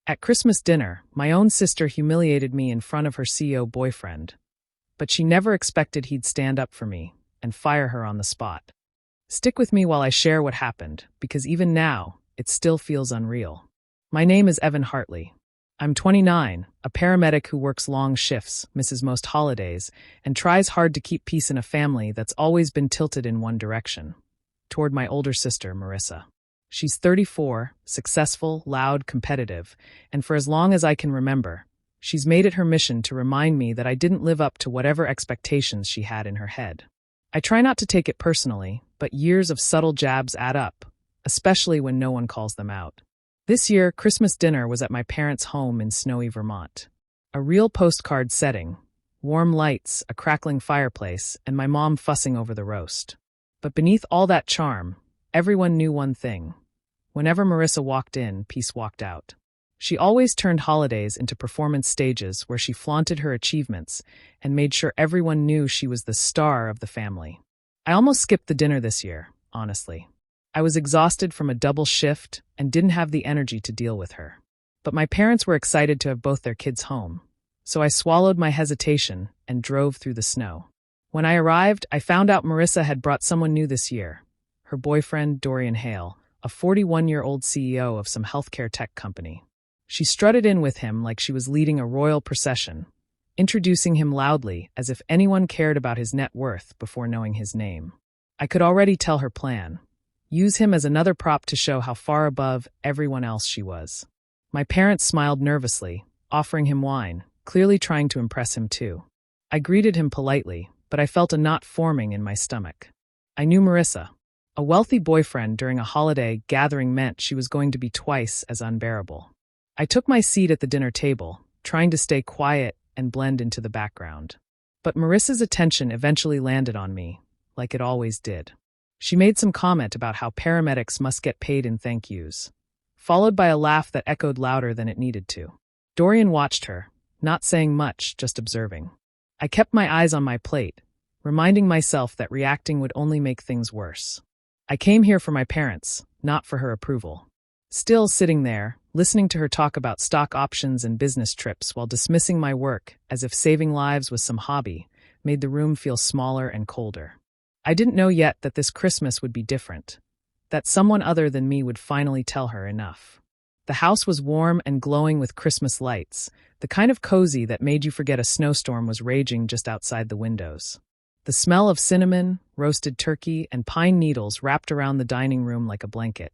At Christmas dinner, my own sister humiliated me in front of her CEO boyfriend. But she never expected he'd stand up for me and fire her on the spot. Stick with me while I share what happened, because even now, it still feels unreal. My name is Evan Hartley. I'm 29, a paramedic who works long shifts, misses most holidays, and tries hard to keep peace in a family that's always been tilted in one direction, toward my older sister, Marissa. She's 34, successful, loud, competitive, and for as long as I can remember, she's made it her mission to remind me that I didn't live up to whatever expectations she had in her head. I try not to take it personally, but years of subtle jabs add up, especially when no one calls them out. This year, Christmas dinner was at my parents' home in snowy Vermont. A real postcard setting, warm lights, a crackling fireplace, and my mom fussing over the roast. But beneath all that charm, everyone knew one thing. Whenever Marissa walked in, peace walked out. She always turned holidays into performance stages where she flaunted her achievements and made sure everyone knew she was the star of the family. I almost skipped the dinner this year, honestly. I was exhausted from a double shift and didn't have the energy to deal with her. But my parents were excited to have both their kids home, so I swallowed my hesitation and drove through the snow. When I arrived, I found out Marissa had brought someone new this year, her boyfriend, Dorian Hale, a 41-year-old CEO of some healthcare tech company. She strutted in with him like she was leading a royal procession, introducing him loudly as if anyone cared about his net worth before knowing his name. I could already tell her plan. Use him as another prop to show how far above everyone else she was. My parents smiled nervously, offering him wine, clearly trying to impress him too. I greeted him politely, but I felt a knot forming in my stomach. I knew Marissa. A wealthy boyfriend during a holiday gathering meant she was going to be twice as unbearable. I took my seat at the dinner table, trying to stay quiet and blend into the background. But Marissa's attention eventually landed on me, like it always did. She made some comment about how paramedics must get paid in thank yous, followed by a laugh that echoed louder than it needed to. Dorian watched her, not saying much, just observing. I kept my eyes on my plate, reminding myself that reacting would only make things worse. I came here for my parents, not for her approval. Still sitting there, listening to her talk about stock options and business trips while dismissing my work as if saving lives was some hobby, made the room feel smaller and colder. I didn't know yet that this Christmas would be different, that someone other than me would finally tell her enough. The house was warm and glowing with Christmas lights, the kind of cozy that made you forget a snowstorm was raging just outside the windows. The smell of cinnamon, roasted turkey, and pine needles wrapped around the dining room like a blanket.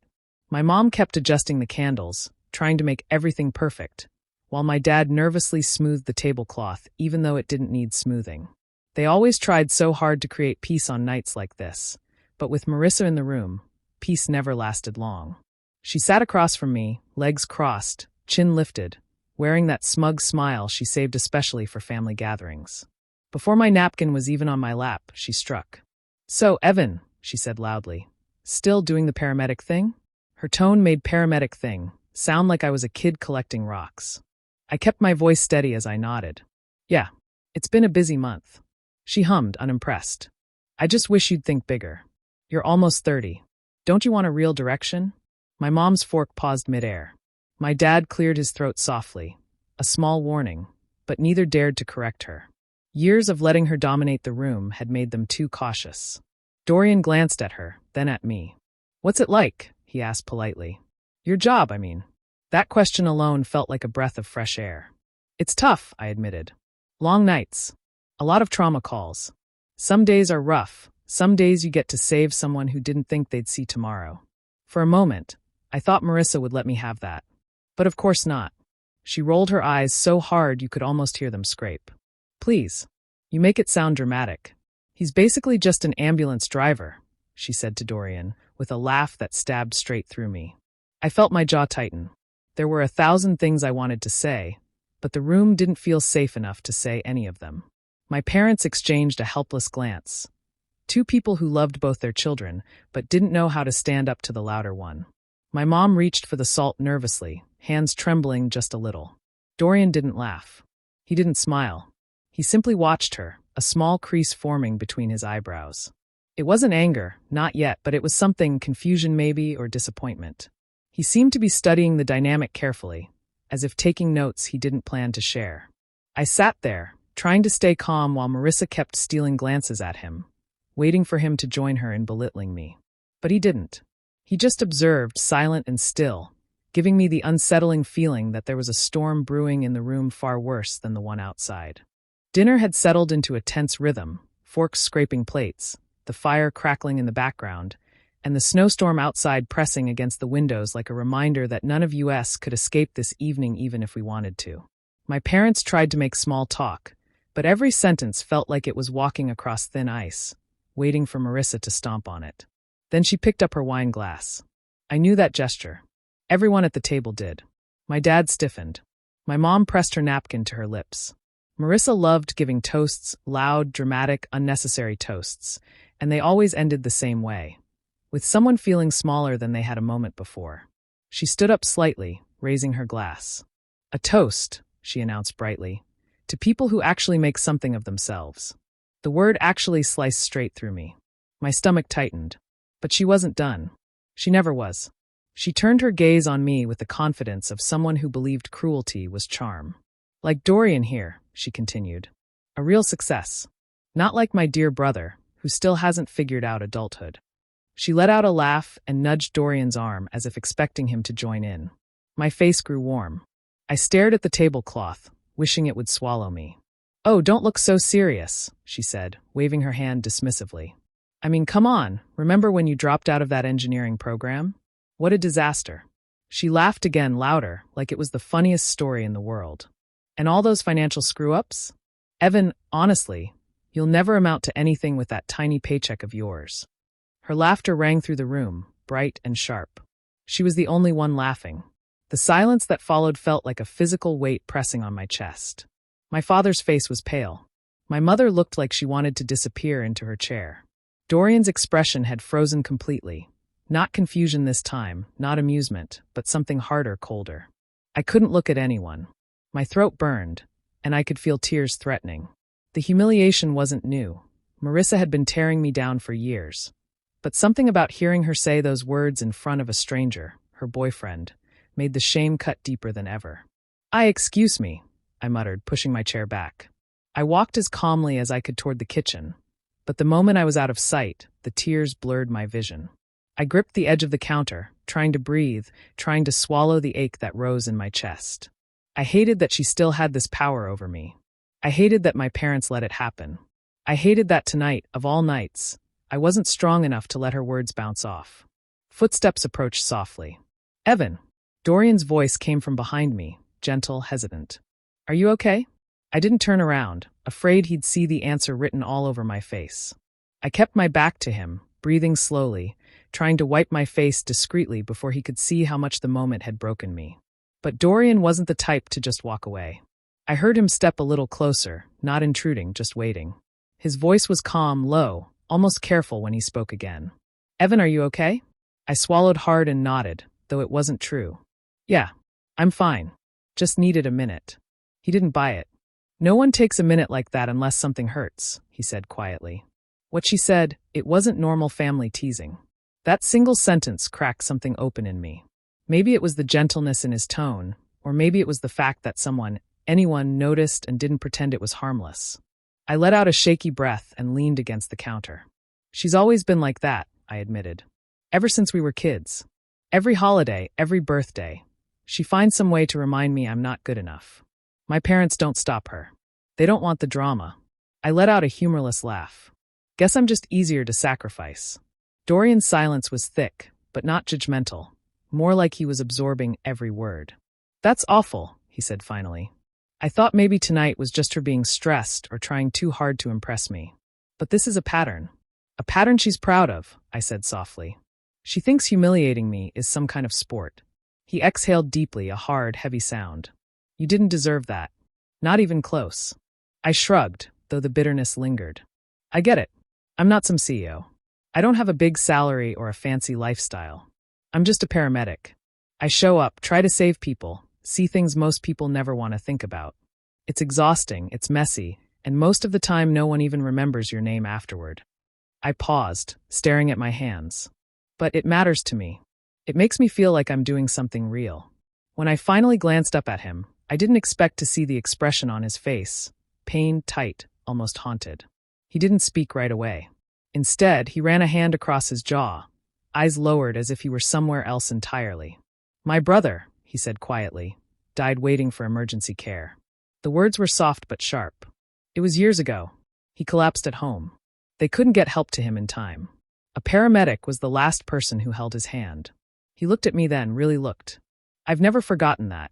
My mom kept adjusting the candles, trying to make everything perfect, while my dad nervously smoothed the tablecloth even though it didn't need smoothing. They always tried so hard to create peace on nights like this, but with Marissa in the room, peace never lasted long. She sat across from me, legs crossed, chin lifted, wearing that smug smile she saved especially for family gatherings. Before my napkin was even on my lap, she struck. "So, Evan," she said loudly, "still doing the paramedic thing?" Her tone made paramedic thing sound like I was a kid collecting rocks. I kept my voice steady as I nodded. "Yeah, it's been a busy month." She hummed, unimpressed. "I just wish you'd think bigger. You're almost 30. Don't you want a real direction?" My mom's fork paused midair. My dad cleared his throat softly, a small warning, but neither dared to correct her. Years of letting her dominate the room had made them too cautious. Dorian glanced at her, then at me. "What's it like?" he asked politely. "Your job, I mean." That question alone felt like a breath of fresh air. "It's tough," I admitted. "Long nights. A lot of trauma calls. Some days are rough, some days you get to save someone who didn't think they'd see tomorrow." For a moment, I thought Marissa would let me have that. But of course not. She rolled her eyes so hard you could almost hear them scrape. "Please, you make it sound dramatic. He's basically just an ambulance driver," she said to Dorian, with a laugh that stabbed straight through me. I felt my jaw tighten. There were 1,000 things I wanted to say, but the room didn't feel safe enough to say any of them. My parents exchanged a helpless glance. Two people who loved both their children, but didn't know how to stand up to the louder one. My mom reached for the salt nervously, hands trembling just a little. Dorian didn't laugh. He didn't smile. He simply watched her, a small crease forming between his eyebrows. It wasn't anger, not yet, but it was something, confusion maybe, or disappointment. He seemed to be studying the dynamic carefully, as if taking notes he didn't plan to share. I sat there, trying to stay calm while Marissa kept stealing glances at him, waiting for him to join her in belittling me. But he didn't. He just observed, silent and still, giving me the unsettling feeling that there was a storm brewing in the room far worse than the one outside. Dinner had settled into a tense rhythm, forks scraping plates, the fire crackling in the background, and the snowstorm outside pressing against the windows like a reminder that none of us could escape this evening even if we wanted to. My parents tried to make small talk, but every sentence felt like it was walking across thin ice, waiting for Marissa to stomp on it. Then she picked up her wine glass. I knew that gesture. Everyone at the table did. My dad stiffened. My mom pressed her napkin to her lips. Marissa loved giving toasts, loud, dramatic, unnecessary toasts, and they always ended the same way, with someone feeling smaller than they had a moment before. She stood up slightly, raising her glass. A toast, she announced brightly, to people who actually make something of themselves. The word actually sliced straight through me. My stomach tightened. But she wasn't done. She never was. She turned her gaze on me with the confidence of someone who believed cruelty was charm. Like Dorian here, she continued. A real success. Not like my dear brother, who still hasn't figured out adulthood. She let out a laugh and nudged Dorian's arm as if expecting him to join in. My face grew warm. I stared at the tablecloth, wishing it would swallow me. Oh, don't look so serious, she said, waving her hand dismissively. I mean, come on, remember when you dropped out of that engineering program? What a disaster. She laughed again louder, like it was the funniest story in the world. And all those financial screw-ups? Evan, honestly, you'll never amount to anything with that tiny paycheck of yours. Her laughter rang through the room, bright and sharp. She was the only one laughing. The silence that followed felt like a physical weight pressing on my chest. My father's face was pale. My mother looked like she wanted to disappear into her chair. Dorian's expression had frozen completely. Not confusion this time, not amusement, but something harder, colder. I couldn't look at anyone. My throat burned, and I could feel tears threatening. The humiliation wasn't new. Marissa had been tearing me down for years. But something about hearing her say those words in front of a stranger, her boyfriend, made the shame cut deeper than ever. Excuse me, I muttered, pushing my chair back. I walked as calmly as I could toward the kitchen, but the moment I was out of sight, the tears blurred my vision. I gripped the edge of the counter, trying to breathe, trying to swallow the ache that rose in my chest. I hated that she still had this power over me. I hated that my parents let it happen. I hated that tonight, of all nights, I wasn't strong enough to let her words bounce off. Footsteps approached softly. Evan. Dorian's voice came from behind me, gentle, hesitant. Are you okay? I didn't turn around, afraid he'd see the answer written all over my face. I kept my back to him, breathing slowly, trying to wipe my face discreetly before he could see how much the moment had broken me. But Dorian wasn't the type to just walk away. I heard him step a little closer, not intruding, just waiting. His voice was calm, low, almost careful when he spoke again. Evan, are you okay? I swallowed hard and nodded, though it wasn't true. Yeah, I'm fine. Just needed a minute. He didn't buy it. No one takes a minute like that unless something hurts, he said quietly. What she said, it wasn't normal family teasing. That single sentence cracked something open in me. Maybe it was the gentleness in his tone, or maybe it was the fact that anyone noticed and didn't pretend it was harmless. I let out a shaky breath and leaned against the counter. She's always been like that, I admitted. Ever since we were kids. Every holiday, every birthday. She finds some way to remind me I'm not good enough. My parents don't stop her. They don't want the drama. I let out a humorless laugh. Guess I'm just easier to sacrifice. Dorian's silence was thick, but not judgmental. More like he was absorbing every word. That's awful, he said finally. I thought maybe tonight was just her being stressed or trying too hard to impress me. But this is a pattern. A pattern she's proud of, I said softly. She thinks humiliating me is some kind of sport. He exhaled deeply, a hard, heavy sound. You didn't deserve that. Not even close. I shrugged, though the bitterness lingered. I get it. I'm not some CEO. I don't have a big salary or a fancy lifestyle. I'm just a paramedic. I show up, try to save people, see things most people never want to think about. It's exhausting, it's messy, and most of the time no one even remembers your name afterward. I paused, staring at my hands. But it matters to me. It makes me feel like I'm doing something real. When I finally glanced up at him, I didn't expect to see the expression on his face, pained, tight, almost haunted. He didn't speak right away. Instead, he ran a hand across his jaw, eyes lowered as if he were somewhere else entirely. "My brother," he said quietly, "died waiting for emergency care." The words were soft but sharp. It was years ago. He collapsed at home. They couldn't get help to him in time. A paramedic was the last person who held his hand. He looked at me then, really looked. I've never forgotten that.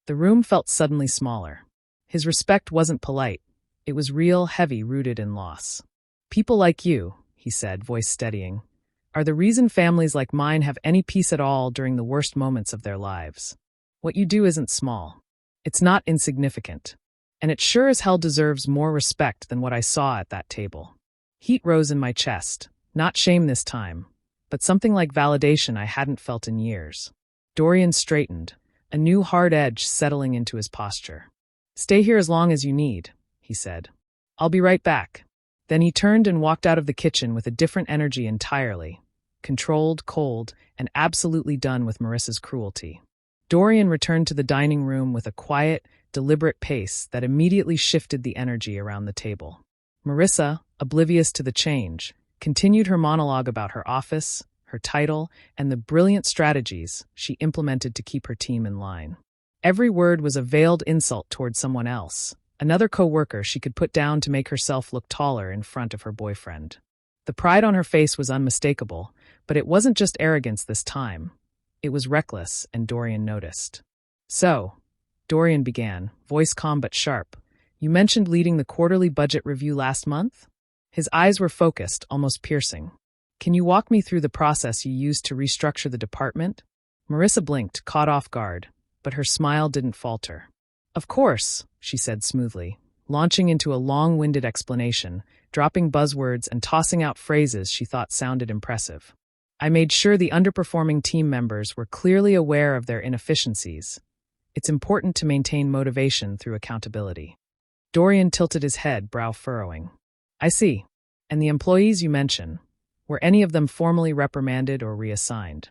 The room felt suddenly smaller. His respect wasn't polite. It was real, heavy, rooted in loss. "People like you," he said, voice steadying, "are the reason families like mine have any peace at all during the worst moments of their lives. What you do isn't small. It's not insignificant. And it sure as hell deserves more respect than what I saw at that table." Heat rose in my chest, not shame this time, but something like validation I hadn't felt in years. Dorian straightened, a new hard edge settling into his posture. "Stay here as long as you need," he said. "I'll be right back." Then he turned and walked out of the kitchen with a different energy entirely, controlled, cold, and absolutely done with Marissa's cruelty. Dorian returned to the dining room with a quiet, deliberate pace that immediately shifted the energy around the table. Marissa, oblivious to the change, continued her monologue about her office, her title, and the brilliant strategies she implemented to keep her team in line. Every word was a veiled insult toward someone else, another co-worker she could put down to make herself look taller in front of her boyfriend. The pride on her face was unmistakable, but it wasn't just arrogance this time. It was reckless, and Dorian noticed. "So," Dorian began, voice calm but sharp, "you mentioned leading the quarterly budget review last month?" His eyes were focused, almost piercing. "Can you walk me through the process you used to restructure the department?" Marissa blinked, caught off guard, but her smile didn't falter. "Of course," she said smoothly, launching into a long-winded explanation, dropping buzzwords and tossing out phrases she thought sounded impressive. "I made sure the underperforming team members were clearly aware of their inefficiencies. It's important to maintain motivation through accountability." Dorian tilted his head, brow furrowing. "I see. And the employees you mention, were any of them formally reprimanded or reassigned?"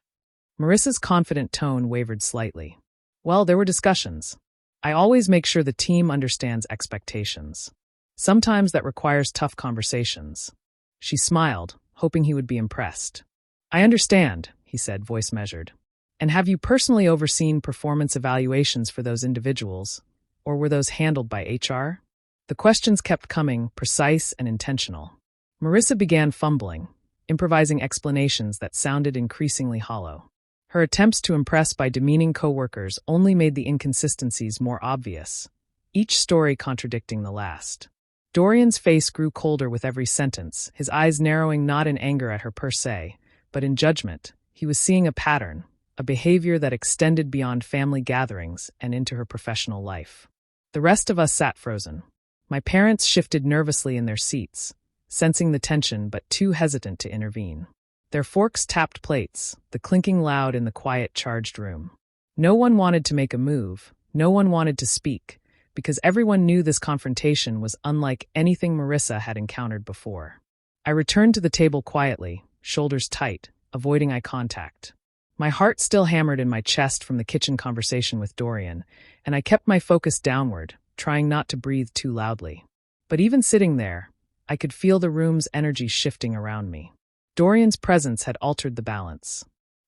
Marissa's confident tone wavered slightly. "Well, there were discussions. I always make sure the team understands expectations. Sometimes that requires tough conversations." She smiled, hoping he would be impressed. "I understand," he said, voice measured. "And have you personally overseen performance evaluations for those individuals, or were those handled by HR?" The questions kept coming, precise and intentional. Marissa began fumbling, improvising explanations that sounded increasingly hollow. Her attempts to impress by demeaning coworkers only made the inconsistencies more obvious, each story contradicting the last. Dorian's face grew colder with every sentence, his eyes narrowing not in anger at her per se, but in judgment. He was seeing a pattern, a behavior that extended beyond family gatherings and into her professional life. The rest of us sat frozen. My parents shifted nervously in their seats, sensing the tension but too hesitant to intervene. Their forks tapped plates, the clinking loud in the quiet, charged room. No one wanted to make a move, no one wanted to speak, because everyone knew this confrontation was unlike anything Marissa had encountered before. I returned to the table quietly, shoulders tight, avoiding eye contact. My heart still hammered in my chest from the kitchen conversation with Dorian, and I kept my focus downward, trying not to breathe too loudly. But even sitting there, I could feel the room's energy shifting around me. Dorian's presence had altered the balance.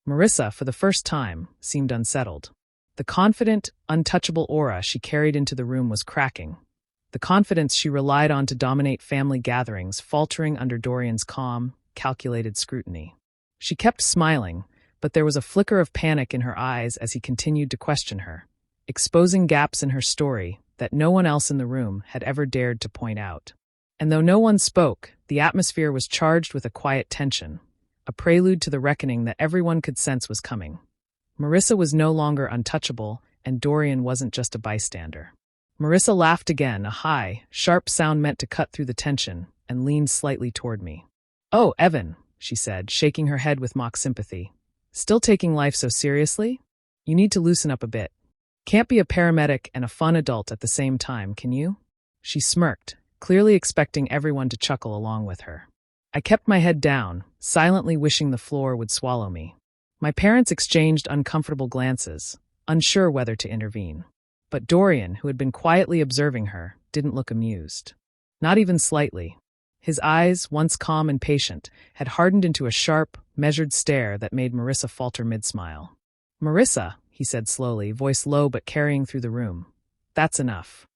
Marissa, for the first time, seemed unsettled. The confident, untouchable aura she carried into the room was cracking. The confidence she relied on to dominate family gatherings faltering under Dorian's calm, calculated scrutiny. She kept smiling, but there was a flicker of panic in her eyes as he continued to question her, exposing gaps in her story that no one else in the room had ever dared to point out. And though no one spoke, the atmosphere was charged with a quiet tension, a prelude to the reckoning that everyone could sense was coming. Marissa was no longer untouchable, and Dorian wasn't just a bystander. Marissa laughed again, a high, sharp sound meant to cut through the tension, and leaned slightly toward me. "Oh, Evan," she said, shaking her head with mock sympathy. "Still taking life so seriously? You need to loosen up a bit. Can't be a paramedic and a fun adult at the same time, can you?" She smirked, clearly expecting everyone to chuckle along with her. I kept my head down, silently wishing the floor would swallow me. My parents exchanged uncomfortable glances, unsure whether to intervene. But Dorian, who had been quietly observing her, didn't look amused. Not even slightly. His eyes, once calm and patient, had hardened into a sharp, measured stare that made Marissa falter mid-smile. "Marissa," he said slowly, voice low but carrying through the room. "That's enough."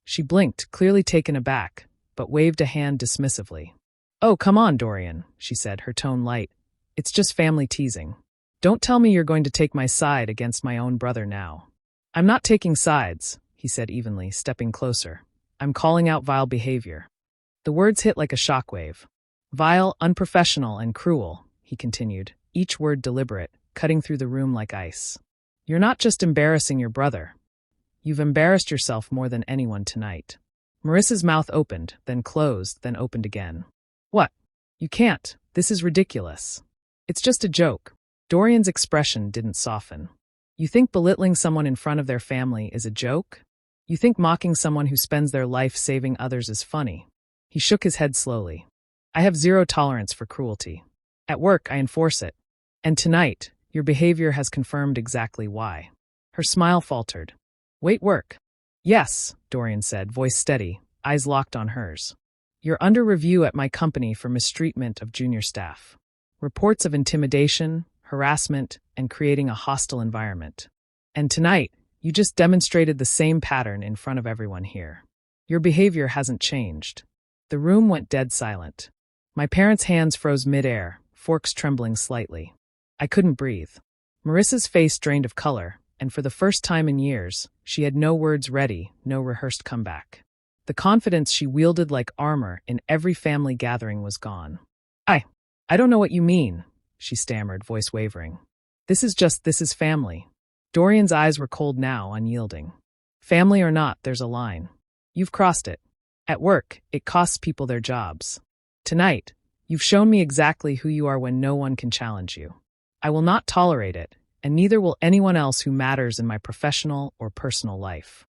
She blinked, clearly taken aback, but waved a hand dismissively. "Oh, come on, Dorian," she said, her tone light. "It's just family teasing. Don't tell me you're going to take my side against my own brother now." "I'm not taking sides," he said evenly, stepping closer. "I'm calling out vile behavior." The words hit like a shockwave. "Vile, unprofessional, and cruel," he continued, each word deliberate, cutting through the room like ice. "You're not just embarrassing your brother. You've embarrassed yourself more than anyone tonight." Marissa's mouth opened, then closed, then opened again. "What? You can't. This is ridiculous." "It's just a joke." Dorian's expression didn't soften. "You think belittling someone in front of their family is a joke? You think mocking someone who spends their life saving others is funny?" He shook his head slowly. "I have zero tolerance for cruelty. At work, I enforce it. And tonight, your behavior has confirmed exactly why." Her smile faltered. "Wait, work?" "Yes," Dorian said, voice steady, eyes locked on hers. "You're under review at my company for mistreatment of junior staff. Reports of intimidation, harassment, and creating a hostile environment. And tonight, you just demonstrated the same pattern in front of everyone here. Your behavior hasn't changed." The room went dead silent. My parents' hands froze mid-air, forks trembling slightly. I couldn't breathe. Marissa's face drained of color, and for the first time in years, she had no words ready, no rehearsed comeback. The confidence she wielded like armor in every family gathering was gone. I don't know what you mean," she stammered, voice wavering. This is family." Dorian's eyes were cold now, unyielding. "Family or not, there's a line. You've crossed it. At work, it costs people their jobs. Tonight, you've shown me exactly who you are when no one can challenge you. I will not tolerate it, and neither will anyone else who matters in my professional or personal life."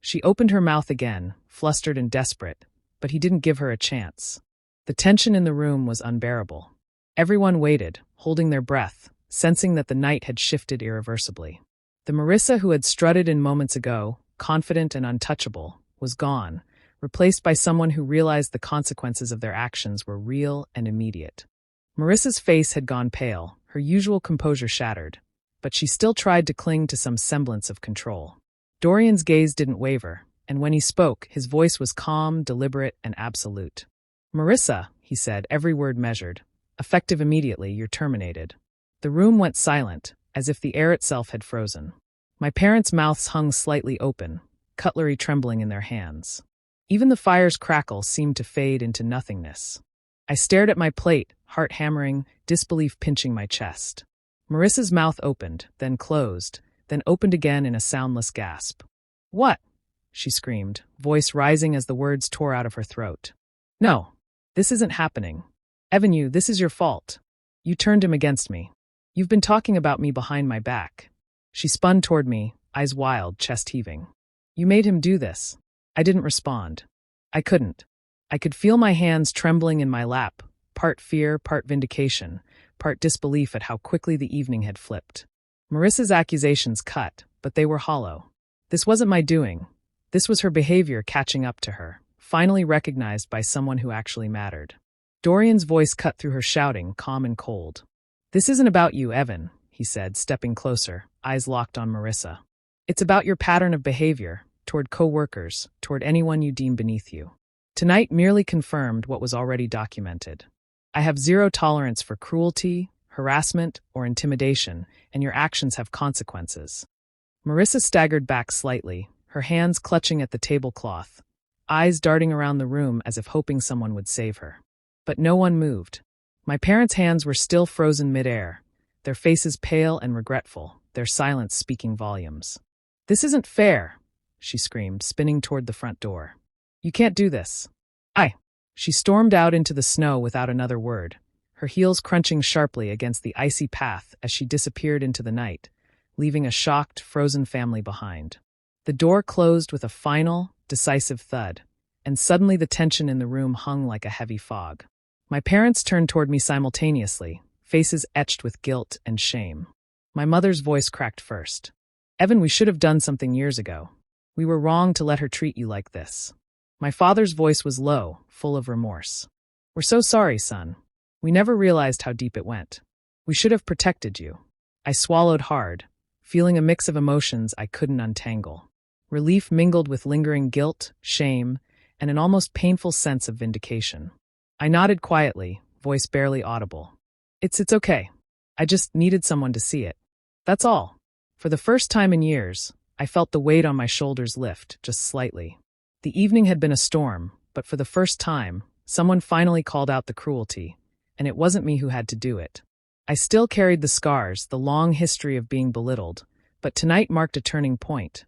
She opened her mouth again, flustered and desperate, but he didn't give her a chance. The tension in the room was unbearable. Everyone waited, holding their breath, sensing that the night had shifted irreversibly. The Marissa who had strutted in moments ago, confident and untouchable, was gone, replaced by someone who realized the consequences of their actions were real and immediate. Marissa's face had gone pale, her usual composure shattered, but she still tried to cling to some semblance of control. Dorian's gaze didn't waver, and when he spoke, his voice was calm, deliberate, and absolute. "Marissa," he said, every word measured, "effective immediately, you're terminated." The room went silent, as if the air itself had frozen. My parents' mouths hung slightly open, cutlery trembling in their hands. Even the fire's crackle seemed to fade into nothingness. I stared at my plate, heart hammering, disbelief pinching my chest. Marissa's mouth opened, then closed, then opened again in a soundless gasp. "What?" she screamed, voice rising as the words tore out of her throat. "No, this isn't happening. Evanu, this is your fault. You turned him against me. You've been talking about me behind my back." She spun toward me, eyes wild, chest heaving. "You made him do this." I didn't respond. I couldn't. I could feel my hands trembling in my lap, part fear, part vindication, part disbelief at how quickly the evening had flipped. Marissa's accusations cut, but they were hollow. This wasn't my doing. This was her behavior catching up to her, finally recognized by someone who actually mattered. Dorian's voice cut through her shouting, calm and cold. "This isn't about you, Evan," he said, stepping closer, eyes locked on Marissa. "It's about your pattern of behavior, toward co-workers, toward anyone you deem beneath you. Tonight merely confirmed what was already documented. I have zero tolerance for cruelty, harassment, or intimidation, and your actions have consequences." Marissa staggered back slightly, her hands clutching at the tablecloth, eyes darting around the room as if hoping someone would save her. But no one moved. My parents' hands were still frozen mid-air, their faces pale and regretful, their silence speaking volumes. "This isn't fair," she screamed, spinning toward the front door. "You can't do this." She stormed out into the snow without another word, her heels crunching sharply against the icy path as she disappeared into the night, leaving a shocked, frozen family behind. The door closed with a final, decisive thud, and suddenly the tension in the room hung like a heavy fog. My parents turned toward me simultaneously, faces etched with guilt and shame. My mother's voice cracked first. Evan, we should have done something years ago. We were wrong to let her treat you like this. My father's voice was low, full of remorse. We're so sorry, son. We never realized how deep it went. We should have protected you. I swallowed hard, feeling a mix of emotions I couldn't untangle. Relief mingled with lingering guilt, shame, and an almost painful sense of vindication. I nodded quietly, voice barely audible. It's okay. I just needed someone to see it. That's all. For the first time in years, I felt the weight on my shoulders lift, just slightly. The evening had been a storm, but for the first time, someone finally called out the cruelty, and it wasn't me who had to do it. I still carried the scars, the long history of being belittled, but tonight marked a turning point.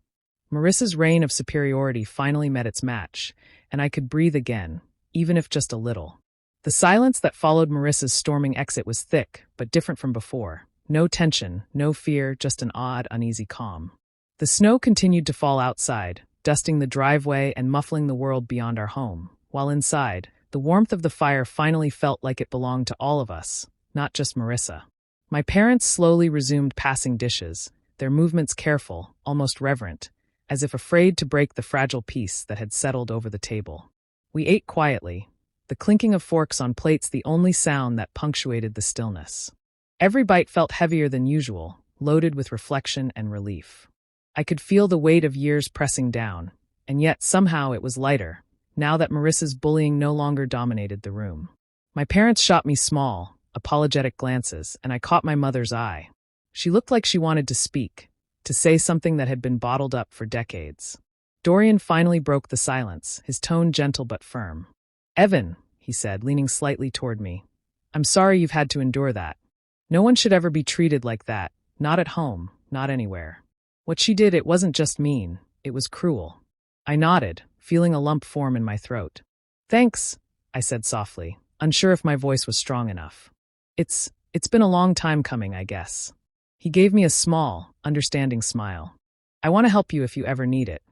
Marissa's reign of superiority finally met its match, and I could breathe again, even if just a little. The silence that followed Marissa's storming exit was thick, but different from before. No tension, no fear, just an odd, uneasy calm. The snow continued to fall outside, dusting the driveway and muffling the world beyond our home, while inside, the warmth of the fire finally felt like it belonged to all of us, not just Marissa. My parents slowly resumed passing dishes, their movements careful, almost reverent, as if afraid to break the fragile peace that had settled over the table. We ate quietly, the clinking of forks on plates the only sound that punctuated the stillness. Every bite felt heavier than usual, loaded with reflection and relief. I could feel the weight of years pressing down, and yet somehow it was lighter, now that Marissa's bullying no longer dominated the room. My parents shot me small, apologetic glances, and I caught my mother's eye. She looked like she wanted to speak, to say something that had been bottled up for decades. Dorian finally broke the silence, his tone gentle but firm. "Evan," he said, leaning slightly toward me, "I'm sorry you've had to endure that. No one should ever be treated like that, not at home, not anywhere. What she did, it wasn't just mean, it was cruel." I nodded, feeling a lump form in my throat. "Thanks," I said softly, unsure if my voice was strong enough. It's been a long time coming, I guess." He gave me a small, understanding smile. "I want to help you if you ever need it.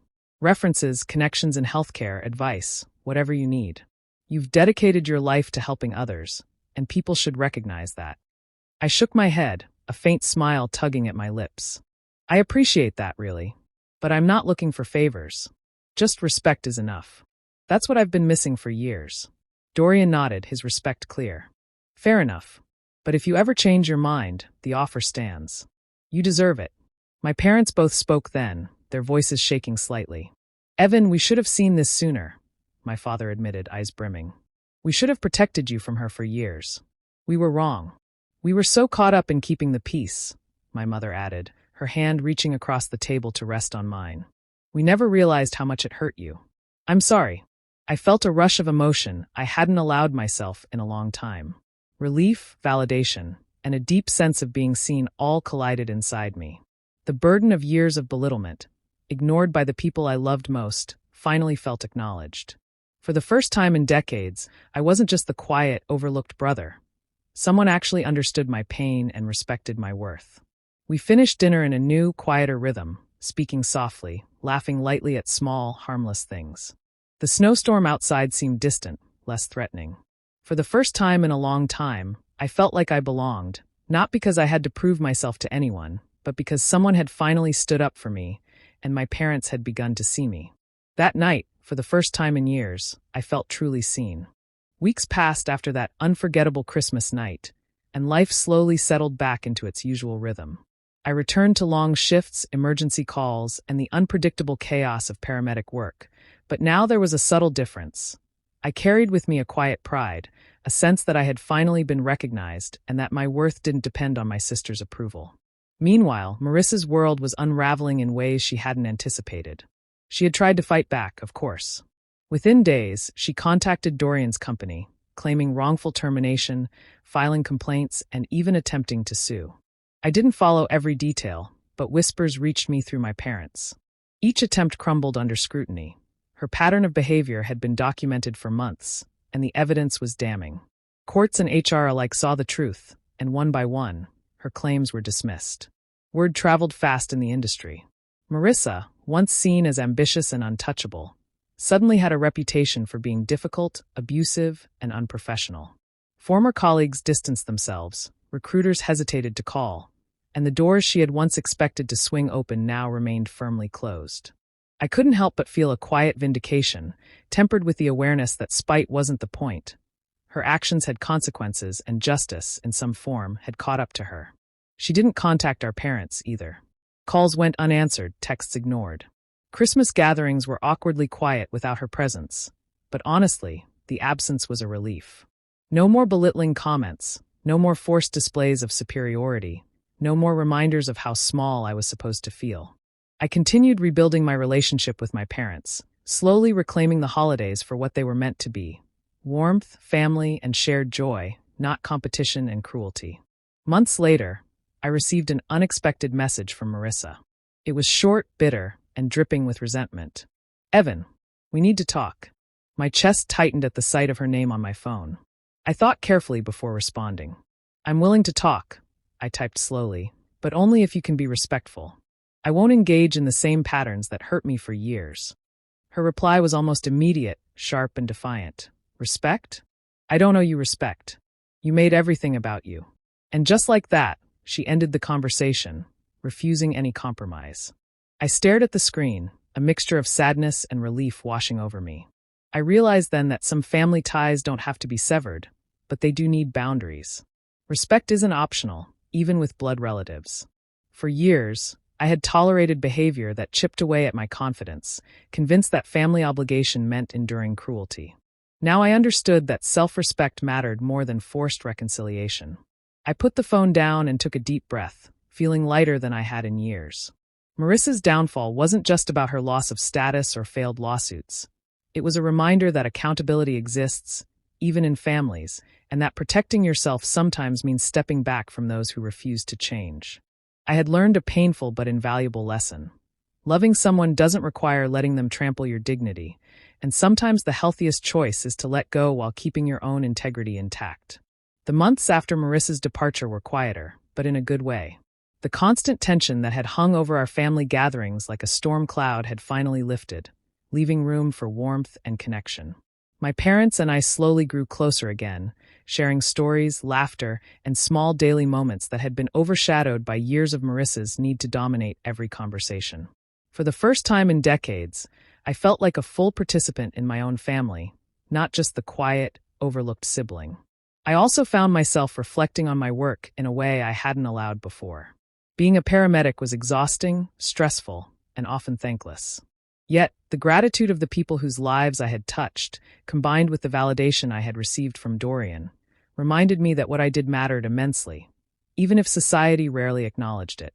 References, connections in healthcare, advice, whatever you need. You've dedicated your life to helping others, and people should recognize that." I shook my head, a faint smile tugging at my lips. "I appreciate that, really. But I'm not looking for favors. Just respect is enough. That's what I've been missing for years." Dorian nodded, his respect clear. "Fair enough. But if you ever change your mind, the offer stands. You deserve it." My parents both spoke then, their voices shaking slightly. "Evan, we should have seen this sooner," my father admitted, eyes brimming. "We should have protected you from her for years. We were wrong. We were so caught up in keeping the peace," my mother added, her hand reaching across the table to rest on mine. "We never realized how much it hurt you. I'm sorry." I felt a rush of emotion I hadn't allowed myself in a long time. Relief, validation, and a deep sense of being seen all collided inside me. The burden of years of belittlement, ignored by the people I loved most, finally felt acknowledged. For the first time in decades, I wasn't just the quiet, overlooked brother. Someone actually understood my pain and respected my worth. We finished dinner in a new, quieter rhythm, speaking softly, laughing lightly at small, harmless things. The snowstorm outside seemed distant, less threatening. For the first time in a long time, I felt like I belonged, not because I had to prove myself to anyone, but because someone had finally stood up for me, and my parents had begun to see me. That night, for the first time in years, I felt truly seen. Weeks passed after that unforgettable Christmas night, and life slowly settled back into its usual rhythm. I returned to long shifts, emergency calls, and the unpredictable chaos of paramedic work, but now there was a subtle difference. I carried with me a quiet pride, a sense that I had finally been recognized and that my worth didn't depend on my sister's approval. Meanwhile, Marissa's world was unraveling in ways she hadn't anticipated. She had tried to fight back, of course. Within days, she contacted Dorian's company, claiming wrongful termination, filing complaints, and even attempting to sue. I didn't follow every detail, but whispers reached me through my parents. Each attempt crumbled under scrutiny. Her pattern of behavior had been documented for months, and the evidence was damning. Courts and HR alike saw the truth, and one by one, her claims were dismissed. Word traveled fast in the industry. Marissa, once seen as ambitious and untouchable, suddenly had a reputation for being difficult, abusive, and unprofessional. Former colleagues distanced themselves, recruiters hesitated to call, and the doors she had once expected to swing open now remained firmly closed. I couldn't help but feel a quiet vindication, tempered with the awareness that spite wasn't the point. Her actions had consequences, and justice, in some form, had caught up to her. She didn't contact our parents, either. Calls went unanswered, texts ignored. Christmas gatherings were awkwardly quiet without her presence. But honestly, the absence was a relief. No more belittling comments, no more forced displays of superiority, no more reminders of how small I was supposed to feel. I continued rebuilding my relationship with my parents, slowly reclaiming the holidays for what they were meant to be: warmth, family, and shared joy, not competition and cruelty. Months later, I received an unexpected message from Marissa. It was short, bitter, and dripping with resentment. "Evan, we need to talk." My chest tightened at the sight of her name on my phone. I thought carefully before responding. "I'm willing to talk," I typed slowly, "but only if you can be respectful. I won't engage in the same patterns that hurt me for years." Her reply was almost immediate, sharp and defiant. "Respect? I don't owe you respect. You made everything about you." And just like that, she ended the conversation, refusing any compromise. I stared at the screen, a mixture of sadness and relief washing over me. I realized then that some family ties don't have to be severed, but they do need boundaries. Respect isn't optional, even with blood relatives. For years, I had tolerated behavior that chipped away at my confidence, convinced that family obligation meant enduring cruelty. Now I understood that self-respect mattered more than forced reconciliation. I put the phone down and took a deep breath, feeling lighter than I had in years. Marissa's downfall wasn't just about her loss of status or failed lawsuits. It was a reminder that accountability exists, even in families, and that protecting yourself sometimes means stepping back from those who refuse to change. I had learned a painful but invaluable lesson. Loving someone doesn't require letting them trample your dignity, and sometimes the healthiest choice is to let go while keeping your own integrity intact. The months after Marissa's departure were quieter, but in a good way. The constant tension that had hung over our family gatherings like a storm cloud had finally lifted, leaving room for warmth and connection. My parents and I slowly grew closer again, sharing stories, laughter, and small daily moments that had been overshadowed by years of Marissa's need to dominate every conversation. For the first time in decades, I felt like a full participant in my own family, not just the quiet, overlooked sibling. I also found myself reflecting on my work in a way I hadn't allowed before. Being a paramedic was exhausting, stressful, and often thankless. Yet, the gratitude of the people whose lives I had touched, combined with the validation I had received from Dorian, reminded me that what I did mattered immensely, even if society rarely acknowledged it.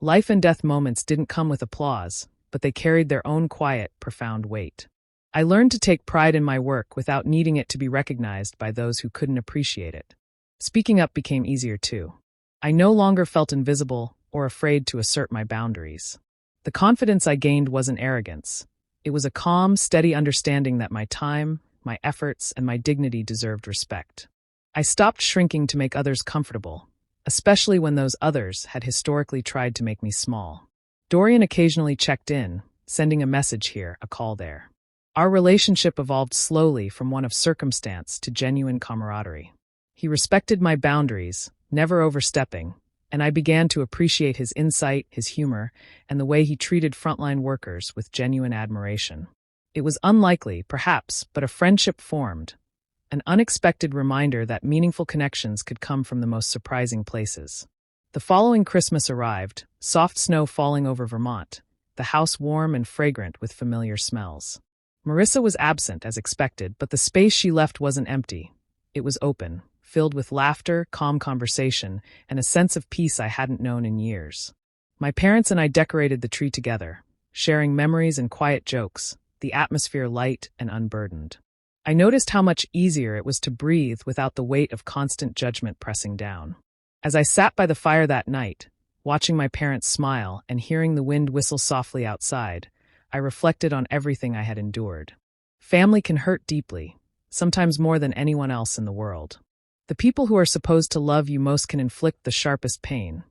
Life and death moments didn't come with applause, but they carried their own quiet, profound weight. I learned to take pride in my work without needing it to be recognized by those who couldn't appreciate it. Speaking up became easier too. I no longer felt invisible or afraid to assert my boundaries. The confidence I gained wasn't arrogance. It was a calm, steady understanding that my time, my efforts, and my dignity deserved respect. I stopped shrinking to make others comfortable, especially when those others had historically tried to make me small. Dorian occasionally checked in, sending a message here, a call there. Our relationship evolved slowly from one of circumstance to genuine camaraderie. He respected my boundaries, never overstepping, and I began to appreciate his insight, his humor, and the way he treated frontline workers with genuine admiration. It was unlikely, perhaps, but a friendship formed, an unexpected reminder that meaningful connections could come from the most surprising places. The following Christmas arrived, soft snow falling over Vermont, the house warm and fragrant with familiar smells. Marissa was absent, as expected, but the space she left wasn't empty. It was open, filled with laughter, calm conversation, and a sense of peace I hadn't known in years. My parents and I decorated the tree together, sharing memories and quiet jokes, the atmosphere light and unburdened. I noticed how much easier it was to breathe without the weight of constant judgment pressing down. As I sat by the fire that night, watching my parents smile and hearing the wind whistle softly outside, I reflected on everything I had endured. Family can hurt deeply, sometimes more than anyone else in the world. The people who are supposed to love you most can inflict the sharpest pain,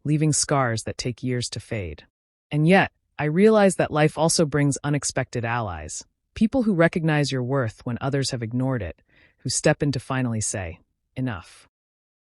leaving scars that take years to fade. And yet, I realized that life also brings unexpected allies, people who recognize your worth when others have ignored it, who step in to finally say, enough.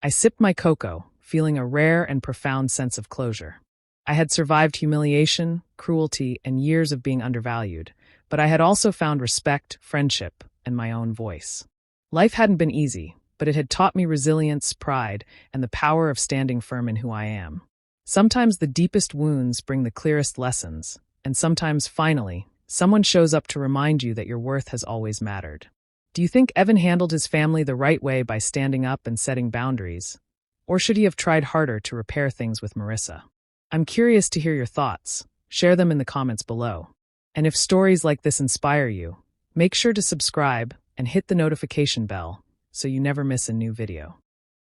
I sipped my cocoa, feeling a rare and profound sense of closure. I had survived humiliation, cruelty, and years of being undervalued, but I had also found respect, friendship, and my own voice. Life hadn't been easy, but it had taught me resilience, pride, and the power of standing firm in who I am. Sometimes the deepest wounds bring the clearest lessons, and sometimes, finally, someone shows up to remind you that your worth has always mattered. Do you think Evan handled his family the right way by standing up and setting boundaries? Or should he have tried harder to repair things with Marissa? I'm curious to hear your thoughts. Share them in the comments below. And if stories like this inspire you, make sure to subscribe and hit the notification bell so you never miss a new video.